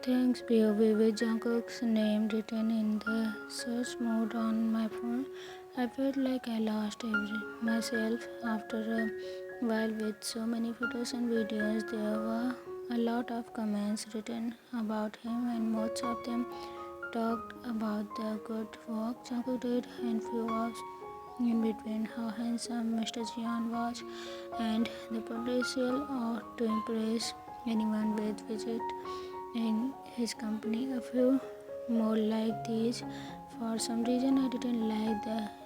Thanks, POV with Jungkook's name written in the search mode on my phone. I felt like I lost myself after a while with so many photos and videos. There were a lot of comments written about him, and most of them talked about the good work Jungkook did and few of in between how handsome Mr. Jian was and the potential to impress anyone with visit in his company. A few more like these. For some reason, I didn't like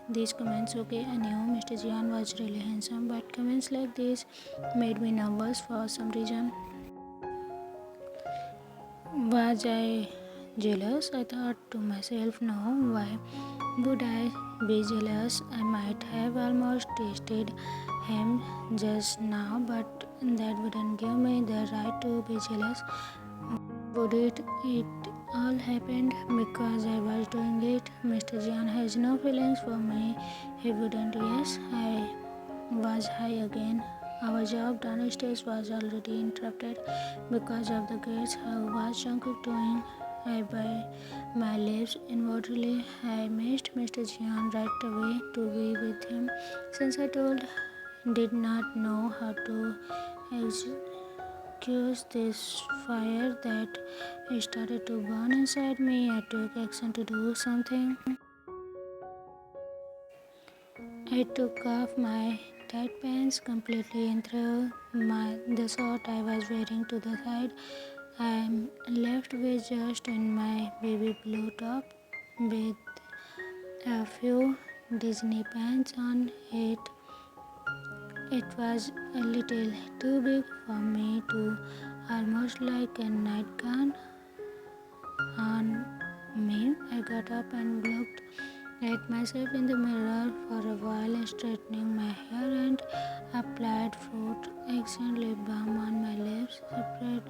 these comments. Okay, I knew Mr. Jian was really handsome, but comments like these made me nervous for some reason. Was I jealous? I thought to myself, no, why would I be jealous? I might have almost tasted him just now, but that wouldn't give me the right to be jealous. Would it? It all happened because I was doing it. Mr. Jian has no feelings for me. He wouldn't. Yes, I was high again. Our job downstairs was already interrupted because of the kids. How was Jungkook doing? I bit my lips involuntarily. I missed Mr. Jian right away to be with him. Since I did not know how to excuse this fire that started to burn inside me, I took action to do something. I took off my tight pants completely and threw the short I was wearing to the side. I'm left with just in my baby blue top with a few Disney pants on it. It was a little too big for me to almost like a nightgown on me. I got up and looked at myself in the mirror for a while, straightening my hair and applied fruit accent lip balm on my lips, spread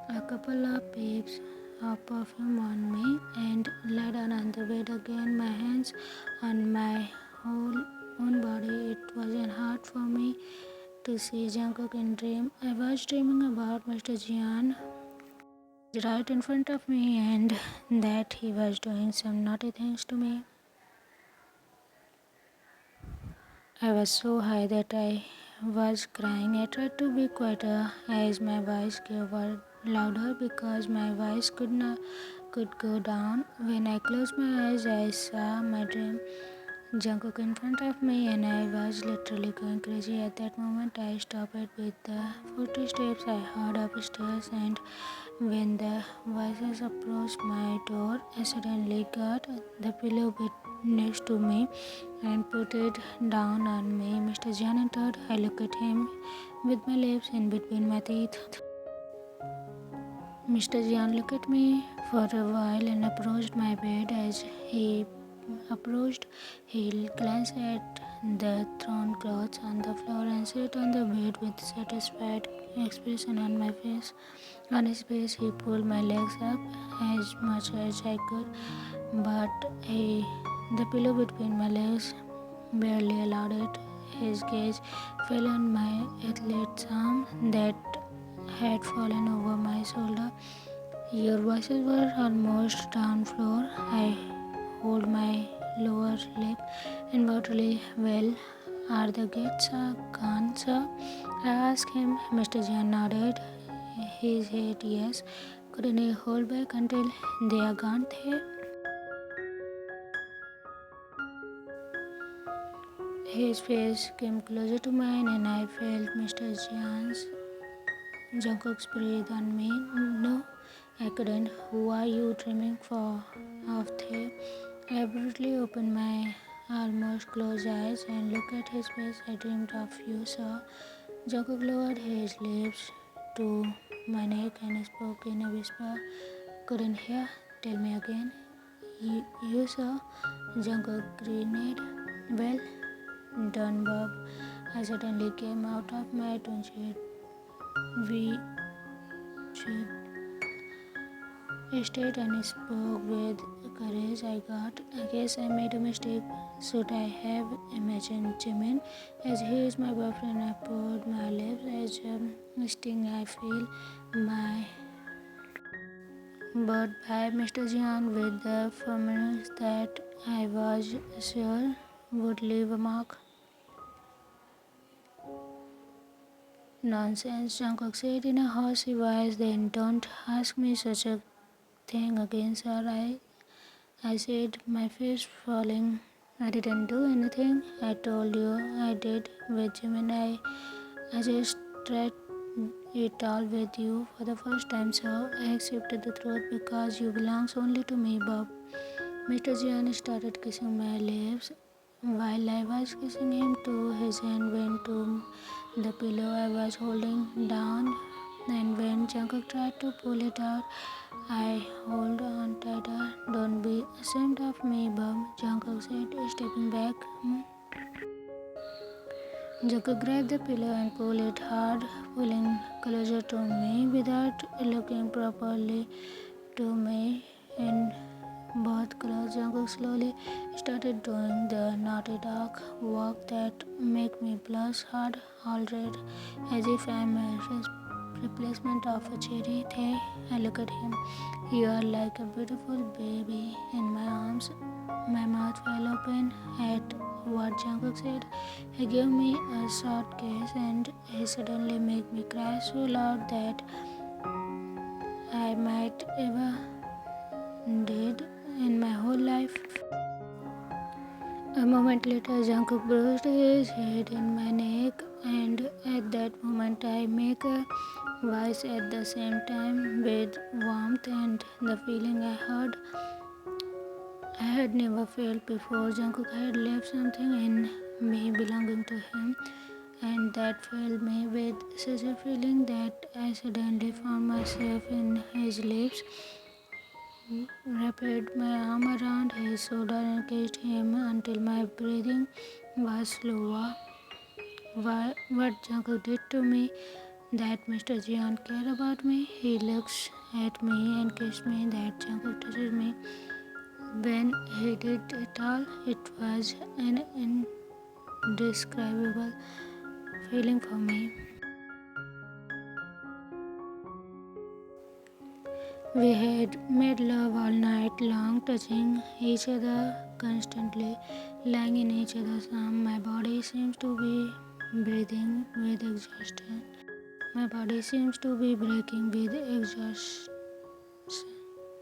a couple of peeps of perfume on me, and lay down on the bed again, my hands on my whole own body. It wasn't hard for me to see Jungkook in dream. I was dreaming about Mr. Jian right in front of me and that he was doing some naughty things to me. I was so high that I was crying. I tried to be quieter as my voice gave louder because my voice could go down. When I closed my eyes, I saw my dream Jungkook in front of me, and I was literally going crazy. At that moment, I stopped with the 40 steps I heard upstairs, and when the voices approached my door, I suddenly got the pillow bit next to me and put it down on me. Mr. Jian entered. I looked at him with my lips in between my teeth. Mr. Jian looked at me for a while and approached my bed. As he approached, he glanced at the thrown clothes on the floor and sat on the bed with satisfied expression on my face. On his face, he pulled my legs up as much as I could, but the pillow between my legs barely allowed it. His gaze fell on my athlete's arm that had fallen over my shoulder. Your voices were almost down floor. I hold my lower lip involuntarily. Well, are the gates gone, sir? I asked him. Mr. Jian nodded his head yes. Couldn't he hold back until they are gone there? His face came closer to mine and I felt Mr. Jungkook's breath on me. No, I couldn't. Who are you dreaming of there? I abruptly opened my almost closed eyes and looked at his face. I dreamed of you, sir. Jungkook lowered his lips to my neck and spoke in a whisper. Couldn't hear. Tell me again. You sir? Jungkook grinned. Well done, Bob. I suddenly came out of my twisted we state and spoke with courage. I guess I made a mistake. Should I have imagined Jimin as he is my boyfriend? I poured my lips as a sting. I feel my but by Mr. Jian with the firmness that I was sure would leave a mark. Nonsense, Jungkook said in a horsey voice. Then don't ask me such a thing again, sir. I said, my face falling. I didn't do anything. I told you I did with Gemini. I just tried it all with you for the first time, so I accepted the truth because you belongs only to me, Bob. Mr. Jian started kissing my lips. While I was kissing him too, his hand went to the pillow I was holding down, and when Jungkook tried to pull it out, I hold on tighter. Don't be ashamed of me, Bob, Jungkook said, stepping back. Jungkook grabbed the pillow and pulled it hard, pulling closer to me without looking properly to me. In both clothes, Jungkook slowly started doing the naughty dog walk that make me blush hard, all red, as if I'm a replacement of a cherry. Hey, I look at him. You are like a beautiful baby in my arms. My mouth fell open at what Jungkook said. He gave me a short kiss and he suddenly made me cry so loud that I might ever did in my whole life. A moment later, Jungkook brushed his head in my neck, and at that moment, I make a voice at the same time with warmth and the feeling I had never felt before. Jungkook had left something in me belonging to him, and that filled me with such a feeling that I suddenly found myself in his lips, wrapped my arm around his shoulder and kissed him until my breathing was slower. What Jungkook did to me, that Mr. Jian cared about me. He looks at me and kissed me, that Jungkook touches me. When he did it all, it was an indescribable feeling for me. We had made love all night long, touching each other constantly, lying in each other's arms. My body seems to be breathing with exhaustion. My body seems to be breaking with exhaustion.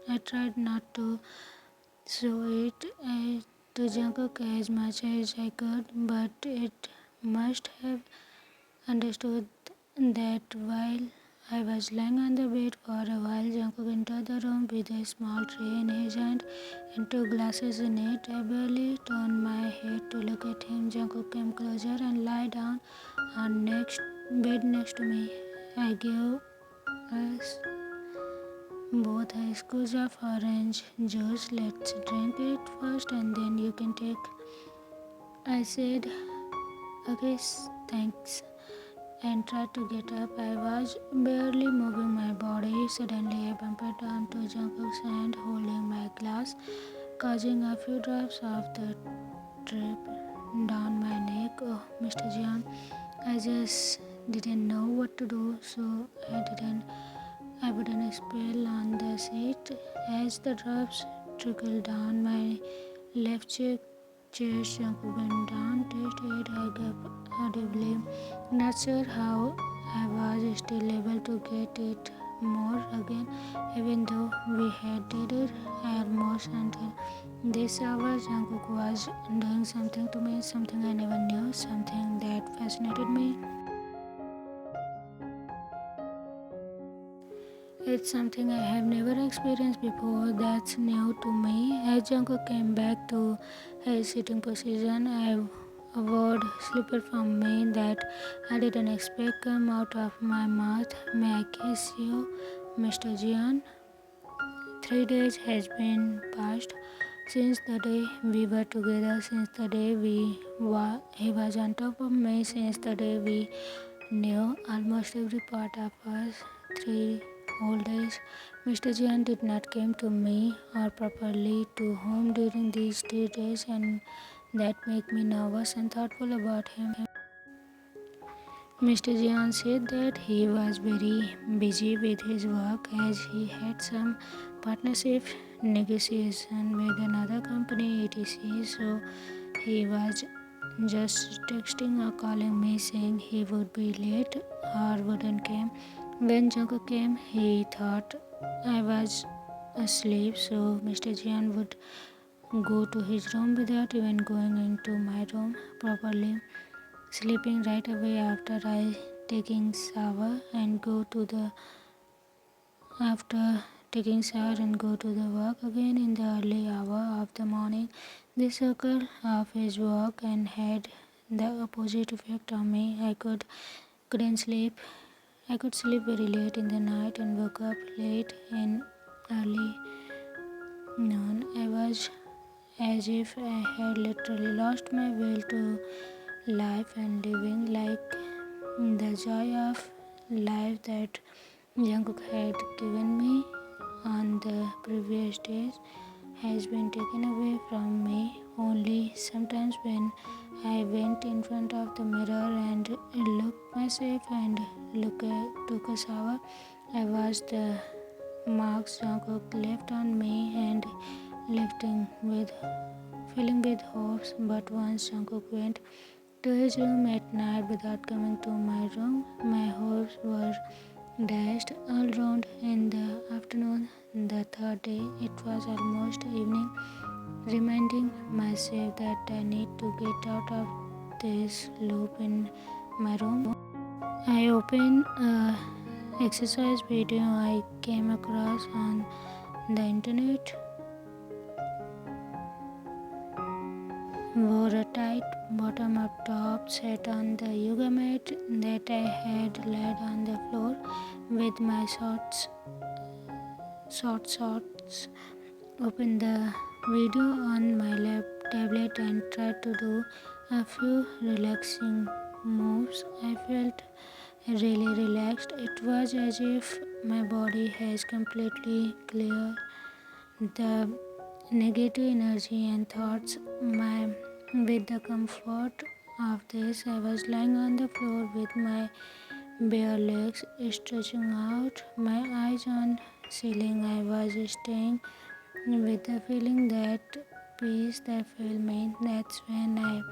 I tried not to show it to Jungkook as much as I could, but it must have understood that while I was lying on the bed for a while, Jungkook entered the room with a small tray in his hand and two glasses in it. I barely turned my head to look at him. Jungkook came closer and lay down on next bed next to me. I gave us both a squeeze of orange juice. Let's drink it first and then you can take. I said, okay, thanks, and tried to get up. I was barely moving my body. Suddenly, I bumped onto Jungkook's hand holding my glass, causing a few drops of the drip down my neck. Oh, Mr. Jian, I just didn't know what to do, so I wouldn't spill on the seat. As the drops trickled down my left cheek, chest, Jungkook bent down, touched it. I gulped audibly, not sure how I was still able to get it more again, even though we had did it almost until this hour. Jungkook was doing something to me, something I never knew, something that fascinated me. It's something I have never experienced before, that's new to me. As Jungkook came back to his sitting position, a word slipped from me that I didn't expect come out of my mouth. May I kiss you, Mr. Jian? 3 days has been passed since the day we were together, since the day he was on top of me, since the day we knew almost every part of us. 3 whole days. Mr. Jian did not come to me or properly to home during these 3 days, and that made me nervous and thoughtful about him. Mr. Jian said that he was very busy with his work as he had some partnership negotiation with another company etc. So he was just texting or calling me saying he would be late or wouldn't come. When Jungkook came, he thought I was asleep, so Mr. Jian would go to his room without even going into my room properly, sleeping right away after I taking shower and go to the after taking shower and go to the work again in the early hour of the morning. This circle of his work and had the opposite effect on me. Couldn't sleep. I could sleep very late in the night and woke up late in early noon. I was as if I had literally lost my will to life and living, like the joy of life that Jungkook had given me on the previous days has been taken away from me. Only sometimes when I went in front of the mirror and looked myself and took a shower, I watched the marks Jungkook left on me and lifting with filling with hopes. But once Jungkook went to his room at night without coming to my room, my hopes were dashed all round. In the afternoon, the third day, it was almost evening, reminding myself that I need to get out of this loop in my room. I opened a exercise video I came across on the internet. Wore a tight bottom-up top, sat on the yoga mat that I had laid on the floor with my shorts, opened the video on my tablet and tried to do a few relaxing moves. I felt really relaxed. It was as if my body has completely cleared the negative energy and thoughts. With the comfort of this, I was lying on the floor with my bare legs stretching out, my eyes on ceiling. I was staying with the feeling that peace that filled me. That's when I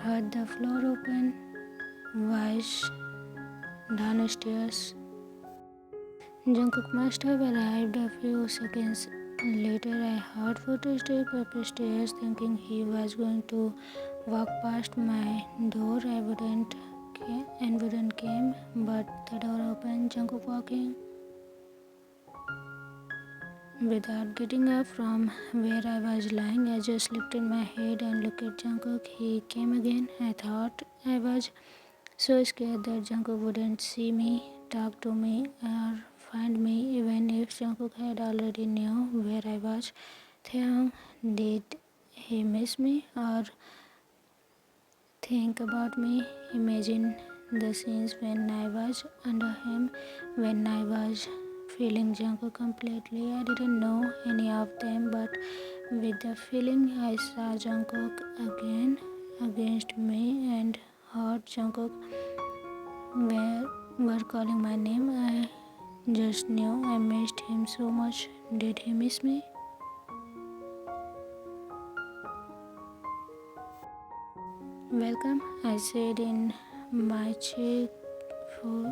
heard the floor open, voice downstairs. Jungkook must have arrived a few seconds later. I heard footsteps upstairs, thinking he was going to walk past my door. I wouldn't came, but the door opened. Jungkook walking. Without getting up from where I was lying, I just lifted my head and looked at Jungkook. He came again. I thought I was so scared that Jungkook wouldn't see me, talk to me, or find me, even if Jungkook had already knew where I was. Taehyung, did he miss me or think about me? Imagine the scenes when I was under him, when I was feeling Jungkook completely. I didn't know any of them, but with the feeling I saw Jungkook again against me and heard Jungkook were calling my name. I just knew I missed him so much. Did he miss me? Welcome, I said in my cheerful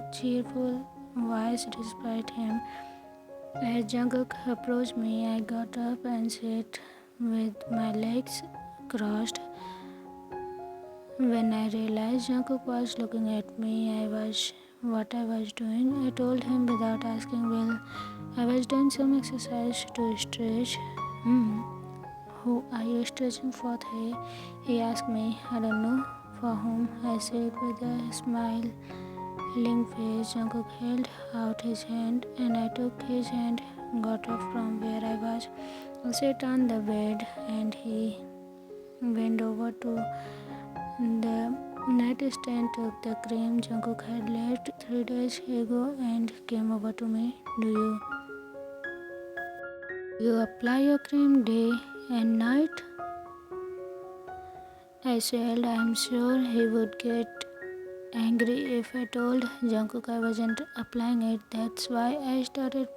voice despite him. As Jungkook approached me, I got up and sat with my legs crossed. When I realized Jungkook was looking at me, what I was doing. I told him without asking. Well, I was doing some exercise to stretch. Who are you stretching for? He asked me. I don't know for whom, I said with a smiling face. Jungkook held out his hand and I took his hand, got up from where I was, sat on the bed, and he went over to the nightstand, took the cream Jungkook had left 3 days ago and came over to me. Do you apply your cream day and night? I said I'm sure he would get angry if I told Jungkook I wasn't applying it. That's why I started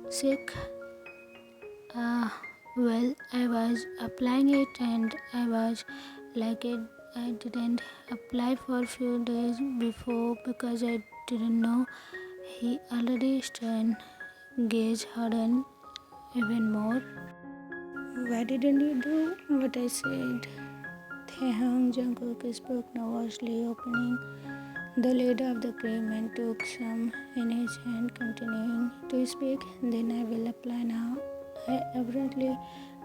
sick. Uh, well, I was applying it and I was like it. I didn't apply for a few days before because I didn't know he already strained gauge hardened even more. Why didn't you do what I said? Taehyung Jungkook spoke nervously, opening the lid of the cream and took some in his hand, continuing to speak. Then I will apply now. I abruptly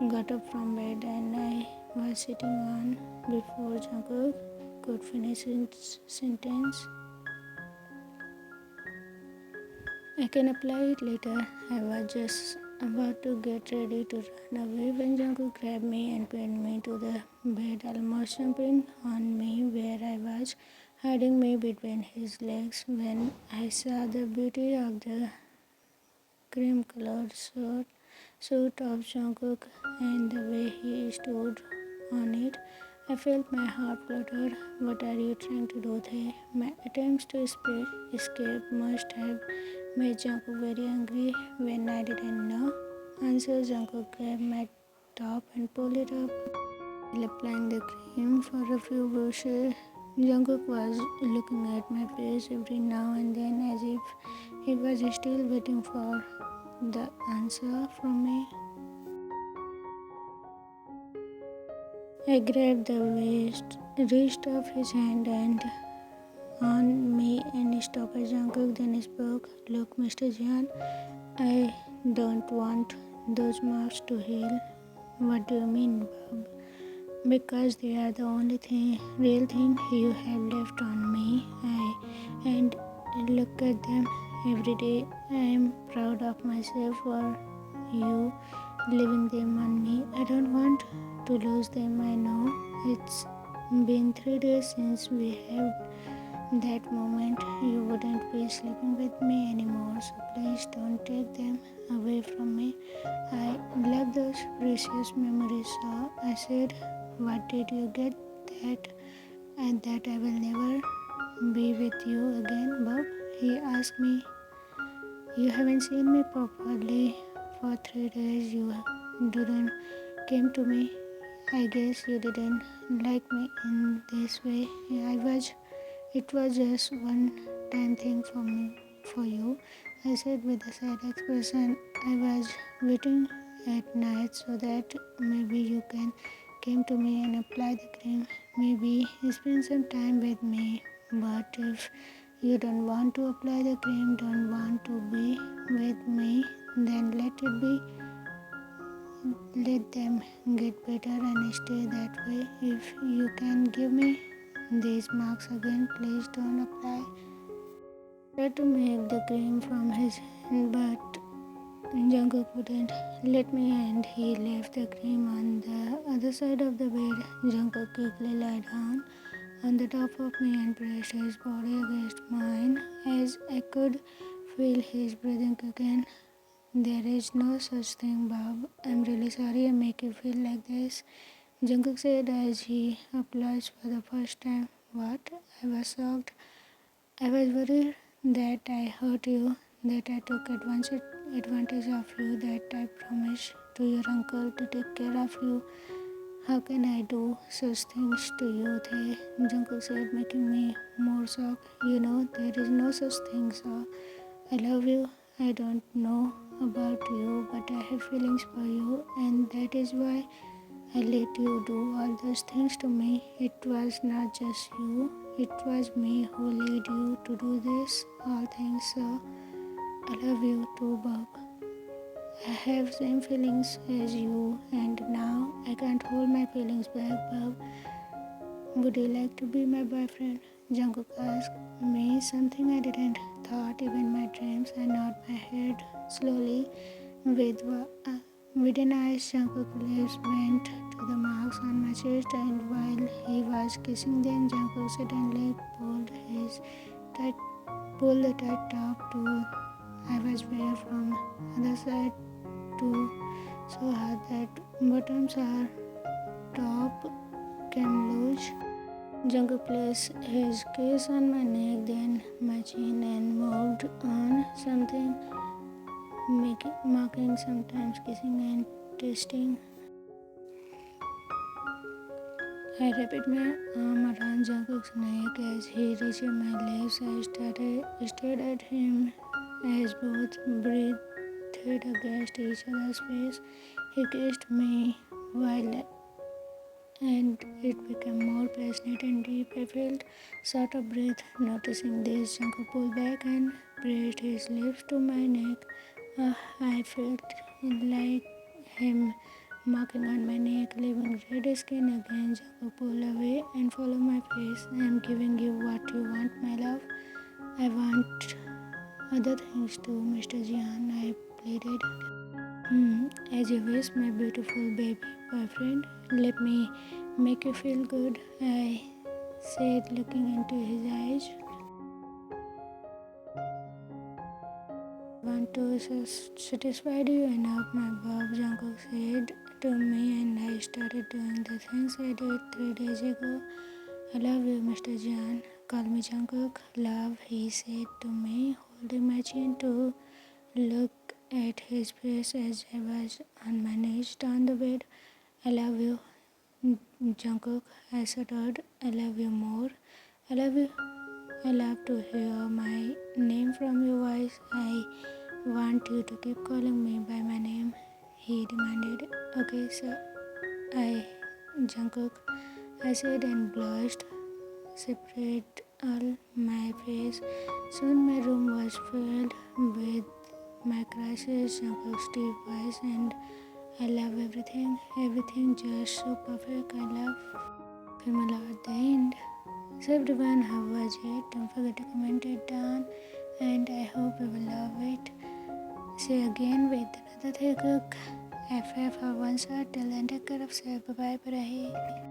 got up from bed and I was sitting on before Jungkook could finish his sentence. I can apply it later. I was just about to get ready to run away when Jungkook grabbed me and pinned me to the bed, almost jumping on me where I was, hiding me between his legs. When I saw the beauty of the cream-colored suit of Jungkook and the way he stood on it, I felt my heart flutter. What are you trying to do there? My attempts to escape must have made Jungkook very angry when I didn't know. Answer, Jungkook grabbed my top and pulled it up while applying the cream for a few brushes. Jungkook was looking at my face every now and then as if he was still waiting for the answer from me. I grabbed the wrist of his hand and on me and stopped Jungkook, then spoke. Look, Mr. Jian, I don't want those marks to heal. What do you mean, Bob? Because they are the only real thing you have left on me. And look at them every day. I am proud of myself for you leaving them on me. I don't want to lose them. I know it's been 3 days since we had that moment. You wouldn't be sleeping with me anymore, so please don't take them away from me. I love those precious memories, so I said, what did you get that? And that I will never be with you again, Bob? He asked me. You haven't seen me properly for 3 days. You didn't came to me. I guess you didn't like me in this way. It was just one time thing for you. I said with a sad expression. I was waiting at night so that maybe you can come to me and apply the cream. Maybe spend some time with me. But if you don't want to apply the cream, don't want to be with me, then let it be. Let them get better and stay that way. If you can give me these marks again, please don't apply. I tried to make the cream from his hand, but Jungkook wouldn't let me and he left the cream on the other side of the bed. Jungkook quickly lay down on the top of me and pressed his body against mine as I could feel his breathing again. There is no such thing, Bob. I'm really sorry I make you feel like this, Jungkook said as he apologized for the first time. What? I was shocked. I was worried that I hurt you, that I took advantage of you, that I promised to your uncle to take care of you. How can I do such things to you? Jungkook said, making me more shocked. You know, there is no such thing, so I love you. I don't know about you, but I have feelings for you, and that is why I let you do all those things to me. It was not just you, it was me who led you to do this all things, so I love you too, Bob. I have same feelings as you, and now I can't hold my feelings back, Bob. Would you like to be my boyfriend? Jungkook asked me something I didn't thought even my dreams. I nod my head slowly with an eyes. Jungkook's lips went to the marks on my chest, and while he was kissing them, Jungkook suddenly tight, pulled the tight top to I was wearing from other side to so hard that bottoms are top came loose. Jungkook placed his kiss on my neck, then my chin, and moved on something, mocking, sometimes kissing and tasting. I wrapped my arm around Jungkook's neck as he reached my lips. I stared at him as both breathed against each other's face. He kissed me while and it became more passionate and deep. I felt sort of breath. Noticing this, Jungkook pulled back and pressed his lips to my neck. I felt like him marking on my neck, leaving red skin again. Jungkook pulled away and followed my face. I'm giving you what you want, my love. I want other things too, Mr. Jian, I pleaded. As you wish, my beautiful baby boyfriend. Let me make you feel good, I said, looking into his eyes. Want to satisfy you enough, my Bob, Jungkook said to me, and I started doing the things I did 3 days ago. I love you, Mr. Jian. Call me Jungkook. Love, he said to me, holding my chin to look at his face as I was on my knees down the bed. I love you, Jungkook, I stuttered. I love you more. I love you. I love to hear my name from your voice. I want you to keep calling me by my name, he demanded. Okay, sir. Jungkook, I said and blushed, separate all my face. Soon my room was filled with my crushes, Jungkook's deep voice, and I love everything just so perfect. I love Famila at the end. So everyone, how was it? Don't forget to comment it down, and I hope you will love it. See you again with another Taekook. FF or oneshot. Till then, take care of yourself. Bye bye.